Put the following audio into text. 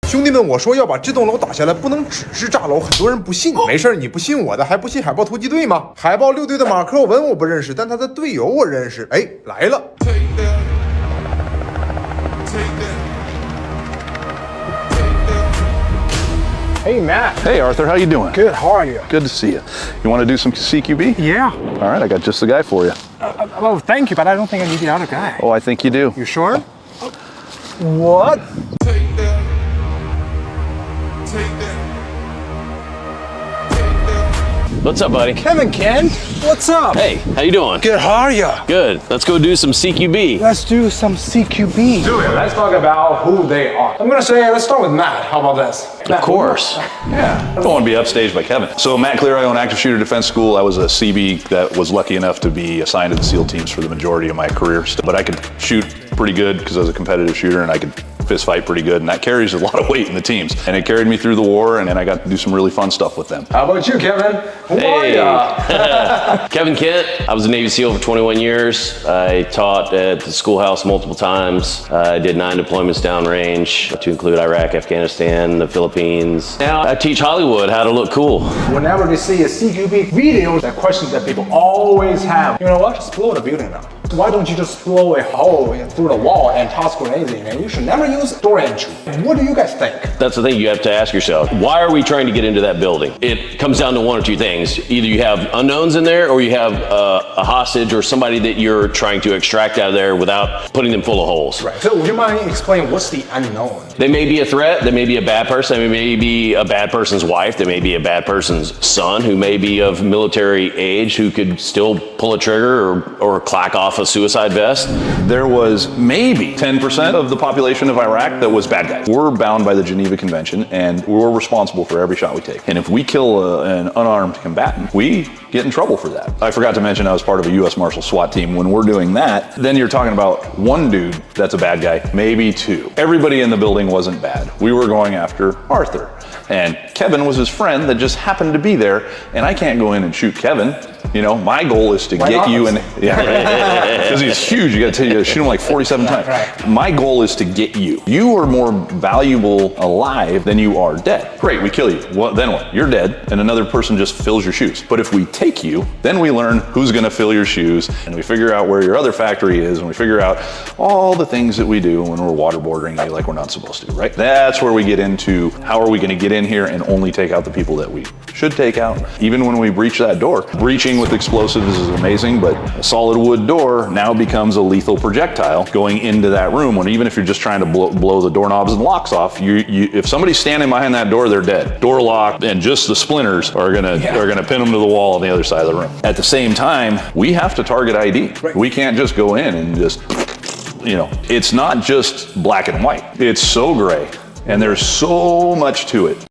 兄弟们，我说要把这栋楼打下来，不能只是炸楼，很多人不信。没事，你不信我的，还不信海豹突击队吗？海豹6队的马克文我不认识，但他的队友我认识。哎，来了。Hey, Matt. Hey, Arthur, how you doing? Good, how are you? Good to see you. You want to do some CQB? Yeah. All right, I got just the guy for you. Oh, thank you, but I don't think I need the other guy. Oh, I think you do. You sure? What? What's up, buddy? Kevin Kent, what's up? Hey, how you doing? Good, how are you? Good. Let's go do some CQB. Let's do some CQB. Do it. Let's talk about who they are. I'm gonna say, let's start with Matt. How about this? Of course. Yeah. I don't want to be upstaged by Kevin. So Matt Clear, I own Active Shooter Defense School. I was a CB that was lucky enough to be assigned to the SEAL teams for the majority of my career. But I could shoot pretty good because I was a competitive shooter, and I could fist fight pretty good, and that carries a lot of weight in the teams. And it carried me through the war, and I got to do some really fun stuff with them. How about you, Kevin? Who are ya? Kevin Kent. I was a Navy SEAL for 21 years. I taught at the schoolhouse multiple times. I did 9 deployments downrange, to include Iraq, Afghanistan, the Philippines. Now I teach Hollywood how to look cool. Whenever they see a CQB video, the question that people always have, you know what? Just blow the building up. Why don't you just blow a hole through the wall and toss grenades in there? You should never use door entry. What do you guys think? That's the thing you have to ask yourself. Why are we trying to get into that building? It comes down to one or two things. Either you have unknowns in there, or you have a hostage or somebody that you're trying to extract out of there without putting them full of holes. Right. So would you mind explaining what's the unknown? They may be a threat. They may be a bad person. They may be a bad person's wife. They may be a bad person's son who may be of military age who could still pull a trigger or clack off a suicide vest. There was maybe 10% of the population of Iraq that was bad guys. We're bound by the Geneva Convention, and we're responsible for every shot we take. And if we kill an unarmed combatant, we get in trouble for that. I forgot to mention I was part of a U.S. Marshal SWAT team. When we're doing that, then you're talking about one dude that's a bad guy, maybe two. Everybody in the building wasn't bad. We were going after Arthur. And Kevin was his friend that just happened to be there, and I can't go in and shoot Kevin. You know, my goal is to get you in. Yeah, because he's huge. You got to shoot him like 47 times. Right. My goal is to get you. You are more valuable alive than you are dead. Great, we kill you. Well, then what? You're dead, and another person just fills your shoes. But if we take you, then we learn who's going to fill your shoes, and we figure out where your other factory is, and we figure out all the things that we do when we're waterboarding you like we're not supposed to. Right? That's where we get into how are we going to get in here and only take out the people that we should take out. Even when we breach that door, breaching with explosives is amazing, but a solid wood door now becomes a lethal projectile going into that room. When even if you're just trying to blow the doorknobs and locks off, if somebody's standing behind that door, they're dead. Door lock, and just the splinters are gonna pin them to the wall on the other side of the room. At the same time, we have to target ID. Right. We can't just go in and just, you know, it's not just black and white. It's so gray, and there's so much to it.